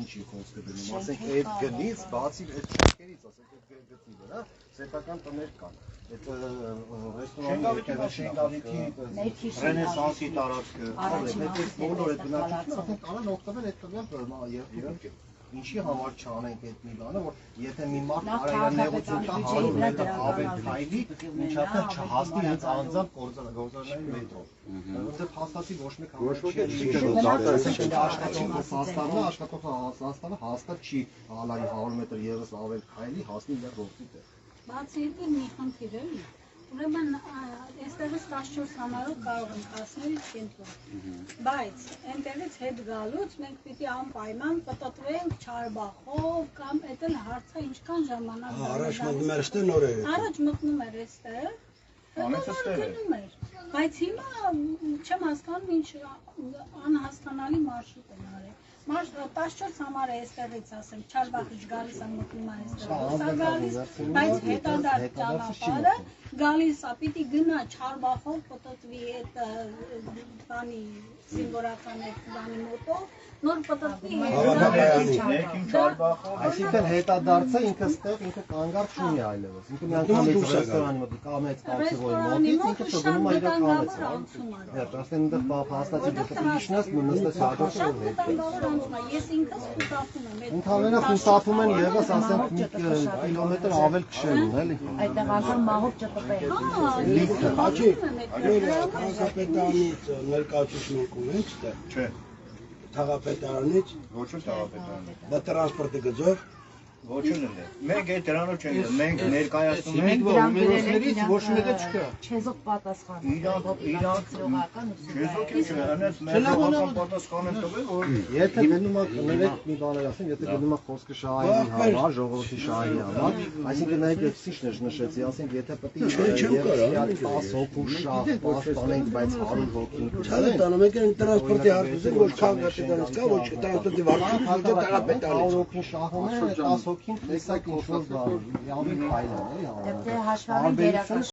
Ինչի խոսքը դնում, ասենք այդ գնից, բացի այդ շենքերից, ասենք այդ գծի վրա, սեփական տներ կան։ Այդ ռեստորանի Շենգավիթի ռենեսանսի տարածքը, այդ բոլոր այդ բնակիչները ասենք կարան օգտվել այդ տվյալ երկրի։ Ինչի համար չանենք այդ մի բանը, որ եթե մի մարդ արայնեղություն կա 100 մետր ավել քայլի, մինչդեռ չհասնի հենց անձամբ գործարանի մետրո։ Որտեղ հաստատի ոչ մեկ աշխատողը հաստատ չի հալայի 100 մետր եւս ավել քայլի հասնի դեռ գործի տեղ։ Բացի այդ մի խնդիր է։ Ուրեմն այստեղից 14 համարով կարող ենք հասնել կենտրոն։ Բայց այնտեղից հետ գալուց մենք պիտի անպայման պտտվենք Չարբախով կամ այդ էլ հարցը ինչքան ժամանակ առաջ մտնում էր այստեղ նոր էր։ Առաջ մտնում էր այստեղ։ Բայց հիմա չեմ հասկանում ինչ անհասկանալի մարշրուտ են արել։ 14 համար է այստեղից ասենք Չարբախից գալիս է մտնում է այստեղ։ Սա գալիս, բայց հետադարձ ճանապարհը գալիս է, պիտի գնա Չարբախով պտտվի այդ բանի զինվորական այդ բանի մոտով, նոր պտտվի Այսինքն հետադարձը ինքը ստեղ ինքը կանգառ չունի այլևս։ Ինքը մի անգամ ռեստորանի մոտ կամ այդ Սպասիվոյի մոտից ինքը ծգնում է իր կամեց։ Հետ, ասեն այնտեղ հաստատի դեպքիշնաս նստես հաջորդը Ես ինքս խուսափում եմ։ Ընդհանրապես խուսափում են եւս ասենք մի կիլոմետր ավել քշելուն, էլի։ Այդտեղ անգամ մահով չտպել։ Աչի, քաղաքապետարանից ներկայացուցիչ ունենք ստեղ։ Չէ։ Թաղապետարանից Ոչ թաղապետարան։ դա տրանսպորտի գծով Ոչինչ չէ։ Մենք այդ դրանով չենք, մենք ներկայացնում ենք ումերոսներից ոչ մեկը չկա։ Չեզոք պատասխան։ իրանք չէ, այնպես մեր պատասխան են տվել, որ Եթե գնում եք ներեք մի բաներ ասեմ, եթե գնում եք խոսքը շահերի համար, ժողովրդի շահերի համար, այսինքն այդ էքսիչն է նշեցի, ասենք եթե պետք է 10 հոգու շահ պաշտպանենք, բայց 100 հոգին Ցավը տանում եք այն տրանսպորտի հարցը, ոչ քաղաքապետարանից կա, ոչ տրանսպորտի վարչությունից, ոչ տաղապետարանից 100 հոգին շահում է, 10 հոգին տեսակ ինչ-որ բան, ավելի փայլան է, Դե հաշվառի դերակաշ